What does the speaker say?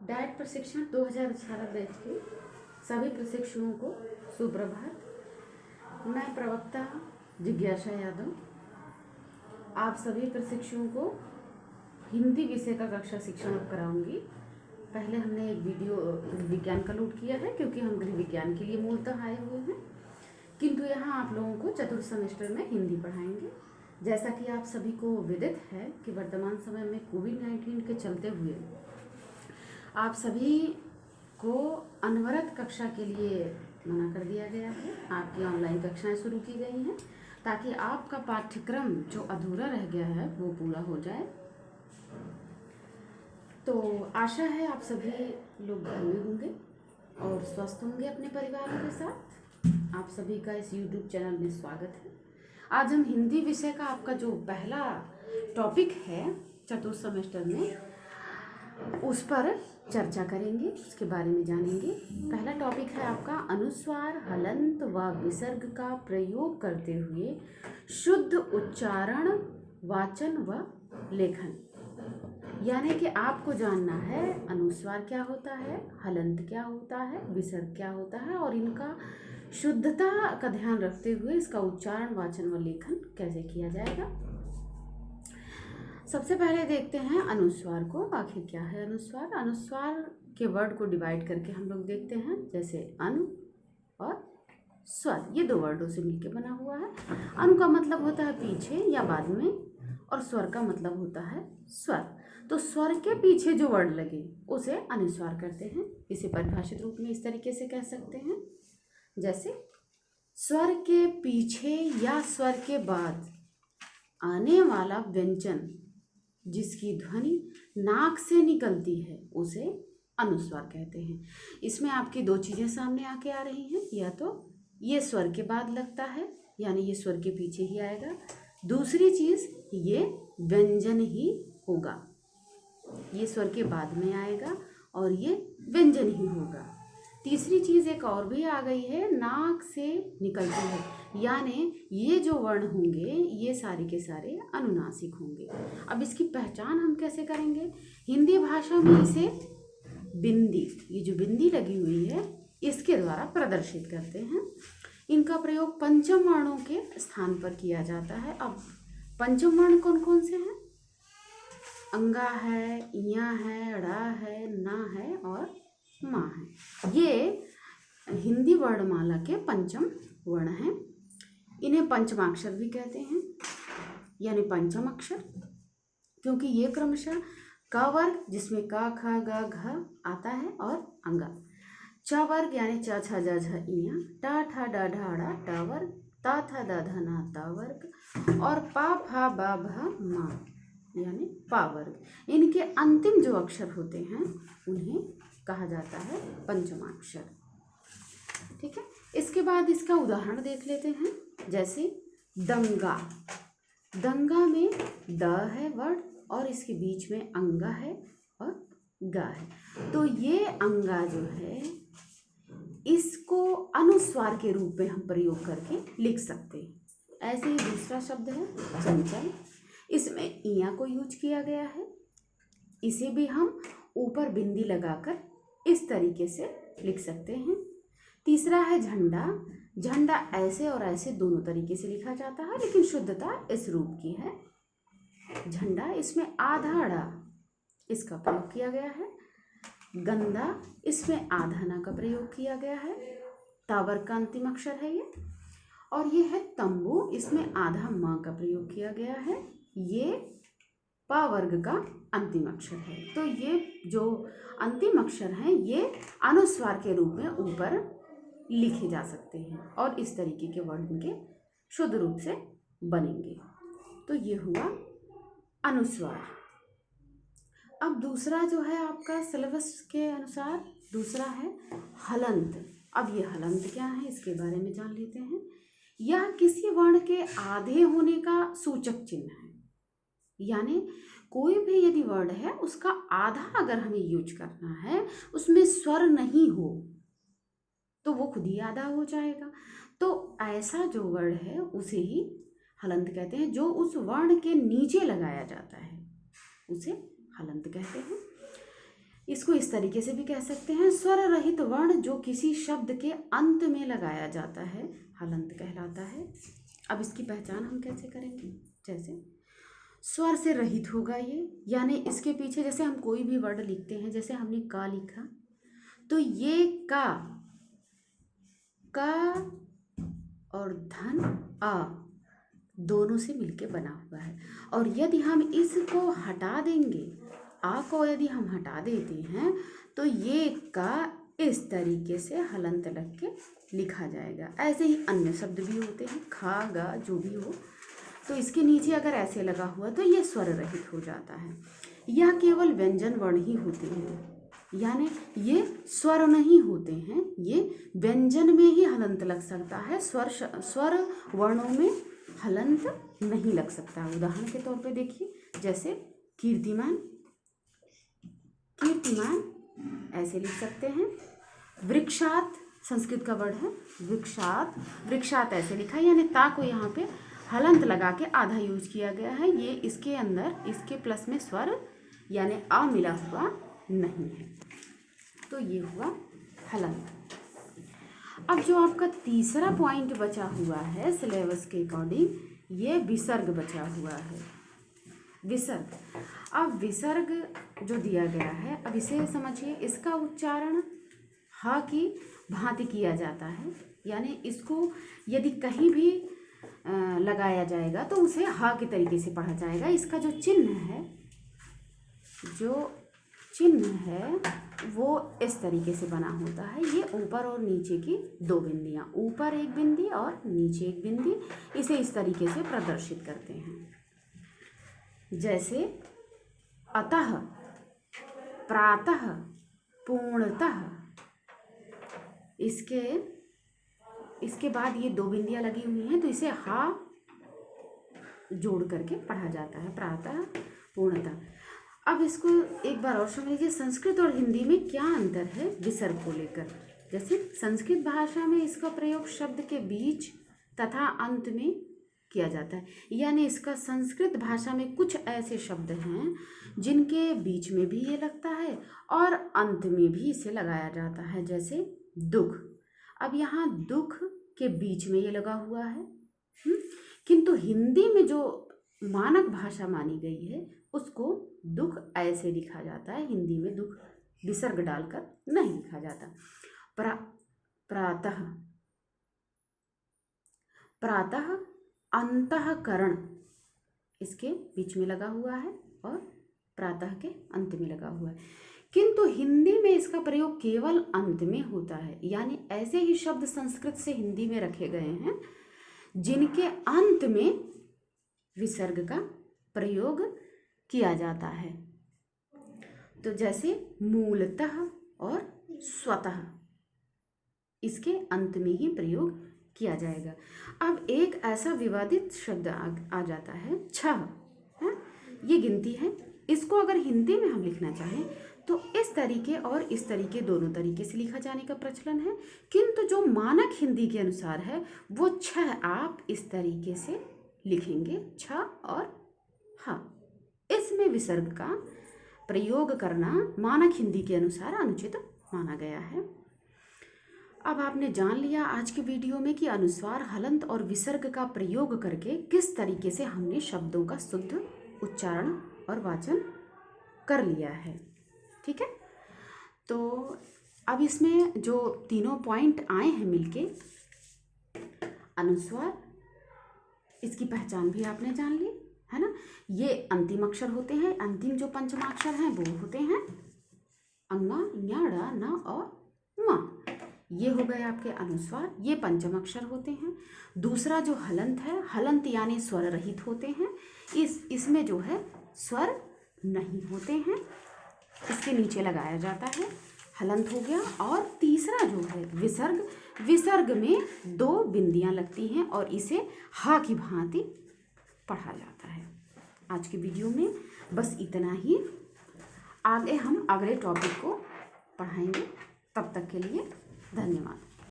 Diet प्रशिक्षण 2018 batch के सभी प्रशिक्षुओं को सुप्रभात। मैं प्रवक्ता जिज्ञासा यादव आप सभी प्रशिक्षुओं को हिंदी विषय का कक्षा शिक्षण अब कराऊंगी। पहले हमने एक वीडियो गृह विज्ञान का लोड किया है क्योंकि हम गृह विज्ञान के लिए मूलतः आए हुए हैं, किंतु यहाँ आप लोगों को चतुर्थ सेमेस्टर में हिंदी पढ़ाएंगे। जैसा कि आप सभी को विदित है कि वर्तमान समय में कोविड-19 के चलते हुए आप सभी को अनवरत कक्षा के लिए मना कर दिया गया है। आपकी ऑनलाइन कक्षाएं शुरू की गई हैं ताकि आपका पाठ्यक्रम जो अधूरा रह गया है वो पूरा हो जाए। तो आशा है आप सभी लोग घर में होंगे और स्वस्थ होंगे अपने परिवारों के साथ। आप सभी का इस YouTube चैनल में स्वागत है। आज हम हिंदी विषय का आपका जो पहला टॉपिक है चतुर्थ सेमेस्टर में, उस पर चर्चा करेंगे, उसके बारे में जानेंगे। पहला टॉपिक है आपका अनुस्वार, हलंत व विसर्ग का प्रयोग करते हुए शुद्ध उच्चारण, वाचन व लेखन। यानी कि आपको जानना है अनुस्वार क्या होता है, हलंत क्या होता है, विसर्ग क्या होता है और इनका शुद्धता का ध्यान रखते हुए इसका उच्चारण, वाचन व लेखन कैसे किया जाएगा। सबसे पहले देखते हैं अनुस्वार को। आखिर क्या है अनुस्वार? अनुस्वार के वर्ड को डिवाइड करके हम लोग देखते हैं, जैसे अनु और स्वर, ये दो वर्डों से मिलकर बना हुआ है। अनु का मतलब होता है पीछे या बाद में, और स्वर का मतलब होता है स्वर। तो स्वर के पीछे जो वर्ड लगे उसे अनुस्वार करते हैं। इसे परिभाषित रूप में इस तरीके से कह सकते हैं, जैसे स्वर के पीछे या स्वर के बाद आने वाला व्यंजन जिसकी ध्वनि नाक से निकलती है उसे अनुस्वार कहते हैं। इसमें आपकी दो चीज़ें सामने आके आ रही हैं, या तो ये स्वर के बाद लगता है यानी ये स्वर के पीछे ही आएगा, दूसरी चीज़ ये व्यंजन ही होगा, ये स्वर के बाद में आएगा और ये व्यंजन ही होगा। तीसरी चीज़ एक और भी आ गई है, नाक से निकलती है, यानी ये जो वर्ण होंगे ये सारे के सारे अनुनासिक होंगे। अब इसकी पहचान हम कैसे करेंगे? हिंदी भाषा में इसे बिंदी, ये जो बिंदी लगी हुई है इसके द्वारा प्रदर्शित करते हैं। इनका प्रयोग पंचम वर्णों के स्थान पर किया जाता है। अब पंचम वर्ण कौन कौन से हैं? अंगा है, इया है, ड़ा है, ना है और माँ है। ये हिंदी वर्णमाला के पंचम वर्ण हैं। इन्हें पंचमाक्षर भी कहते हैं, यानी पंचम अक्षर, क्योंकि ये क्रमशः क वर्ग जिसमें क ख ग घ आता है और अंगा, च वर्ग यानी च छ ज झ इया, ट ठ ड ढ ड़ ट वर्ग, त थ द ध न त वर्ग और प फ ब भ म यानी पा वर्ग। इनके अंतिम जो अक्षर होते हैं उन्हें कहा जाता है पंचमाक्षर। ठीक है, इसके बाद इसका उदाहरण देख लेते हैं, जैसे दंगा। दंगा में द है वर्ड और इसके बीच में अंगा है और गा है। तो ये अंगा जो है इसको अनुस्वार के रूप में हम प्रयोग करके लिख सकते हैं। ऐसे ही दूसरा शब्द है चंचल, इसमें इया को यूज किया गया है। इसे भी हम ऊपर बिंदी लगाकर इस तरीके से लिख सकते हैं। तीसरा है झंडा। झंडा ऐसे और ऐसे दोनों तरीके से लिखा जाता है, लेकिन शुद्धता इस रूप की है झंडा। इसमें आधा ड़ा इसका प्रयोग किया गया है। गंदा, इसमें आधा ना का प्रयोग किया गया है, तावर का अंतिम अक्षर है ये। और ये है तंबू, इसमें आधा माँ का प्रयोग किया गया है, ये पा वर्ग का अंतिम अक्षर है। तो ये जो अंतिम अक्षर हैं ये अनुस्वार के रूप में ऊपर लिखे जा सकते हैं और इस तरीके के वर्ड इनके शुद्ध रूप से बनेंगे। तो ये हुआ अनुस्वार। अब दूसरा जो है आपका सिलेबस के अनुसार दूसरा है हलंत। अब ये हलंत क्या है इसके बारे में जान लेते हैं। यह किसी वर्ण के आधे होने का सूचक चिन्ह है, यानी कोई भी यदि वर्ड है उसका आधा अगर हमें यूज करना है, उसमें स्वर नहीं हो तो वो खुद ही आधा हो जाएगा। तो ऐसा जो वर्ड है उसे ही हलंत कहते हैं। जो उस वर्ण के नीचे लगाया जाता है उसे हलंत कहते हैं। इसको इस तरीके से भी कह सकते हैं, स्वर रहित वर्ण जो किसी शब्द के अंत में लगाया जाता है हलंत कहलाता है। अब इसकी पहचान हम कैसे करेंगे, जैसे स्वर से रहित होगा ये, यानी इसके पीछे जैसे हम कोई भी वर्ड लिखते हैं, जैसे हमने का लिखा तो ये का और धन आ दोनों से मिलके बना हुआ है। और यदि हम इसको हटा देंगे, आ को यदि हम हटा देते हैं तो ये का इस तरीके से हलंत लग के लिखा जाएगा। ऐसे ही अन्य शब्द भी होते हैं, खा गा जो भी हो, तो इसके नीचे अगर ऐसे लगा हुआ तो ये स्वर रहित हो जाता है। यह केवल व्यंजन वर्ण ही होते हैं, यानी ये स्वर नहीं होते हैं, ये व्यंजन में ही हलंत लग सकता है, स्वर वर्णों में हलंत नहीं लग सकता। उदाहरण के तौर पे देखिए, जैसे कीर्तिमान, कीर्तिमान ऐसे लिख सकते हैं। वृक्षात संस्कृत का वर्ड है वृक्षात, वृक्षात ऐसे लिखा है, यानी ता को यहाँ पे हलंत लगा के आधा यूज किया गया है। ये इसके अंदर इसके प्लस में स्वर यानी आ मिला हुआ नहीं है, तो ये हुआ हलंत। अब जो आपका तीसरा पॉइंट बचा हुआ है सिलेबस के अकॉर्डिंग, ये विसर्ग बचा हुआ है। विसर्ग, अब विसर्ग जो दिया गया है, अब इसे समझिए, इसका उच्चारण हा की भांति किया जाता है, यानी इसको यदि कहीं भी लगाया जाएगा तो उसे हा के तरीके से पढ़ा जाएगा। इसका जो चिन्ह है वो इस तरीके से बना होता है। ये ऊपर और नीचे की दो बिंदियाँ, ऊपर एक बिंदी और नीचे एक बिंदी, इसे इस तरीके से प्रदर्शित करते हैं। जैसे अतः, प्रातः, पूर्णतः, इसके बाद ये दो बिंदियाँ लगी हुई हैं तो इसे हा जोड़ करके पढ़ा जाता है, प्रातः, पूर्णतः। अब इसको एक बार और समझ लीजिए, संस्कृत और हिंदी में क्या अंतर है विसर्ग को लेकर। जैसे संस्कृत भाषा में इसका प्रयोग शब्द के बीच तथा अंत में किया जाता है, यानी इसका संस्कृत भाषा में कुछ ऐसे शब्द हैं जिनके बीच में भी ये लगता है और अंत में भी इसे लगाया जाता है, जैसे दुख। अब यहाँ दुख के बीच में ये लगा हुआ है, किंतु हिंदी में जो मानक भाषा मानी गई है उसको दुख ऐसे लिखा जाता है, हिंदी में दुख विसर्ग डालकर नहीं लिखा जाता। प्रातः, प्रातः अंतःकरण इसके बीच में लगा हुआ है और प्रातः के अंत में लगा हुआ है, किंतु हिंदी में इसका प्रयोग केवल अंत में होता है। यानी ऐसे ही शब्द संस्कृत से हिंदी में रखे गए हैं जिनके अंत में विसर्ग का प्रयोग किया जाता है। तो जैसे मूलतः और स्वतः, इसके अंत में ही प्रयोग किया जाएगा। अब एक ऐसा विवादित शब्द आ जाता है छह, है, ये गिनती है। इसको अगर हिंदी में हम लिखना चाहें तो इस तरीके और इस तरीके दोनों तरीके से लिखा जाने का प्रचलन है, किंतु जो मानक हिंदी के अनुसार है वो छह आप इस तरीके से लिखेंगे, छ और ह। इसमें विसर्ग का प्रयोग करना मानक हिंदी के अनुसार अनुचित माना गया है। अब आपने जान लिया आज की वीडियो में कि अनुस्वार, हलंत और विसर्ग का प्रयोग करके किस तरीके से हमने शब्दों का शुद्ध उच्चारण और वाचन कर लिया है। ठीक है, तो अब इसमें जो तीनों पॉइंट आए हैं मिलके, अनुस्वार, इसकी पहचान भी आपने जान ली है ना। ये अंतिम अक्षर होते हैं, अंतिम जो पंचमाक्षर हैं वो होते हैं अंगा, ञ, ड़, न और म। ये हो गए आपके अनुस्वार, ये पंचम अक्षर होते हैं। दूसरा जो हलंत है, हलंत यानी स्वर रहित होते हैं, इसमें जो है स्वर नहीं होते हैं, इसके नीचे लगाया जाता है, हलंत हो गया। और तीसरा जो है विसर्ग, विसर्ग में दो बिंदियां लगती हैं और इसे हा की भांति पढ़ा जाता है। आज की वीडियो में बस इतना ही, आगे हम अगले टॉपिक को पढ़ाएंगे। तब तक के लिए धन्यवाद।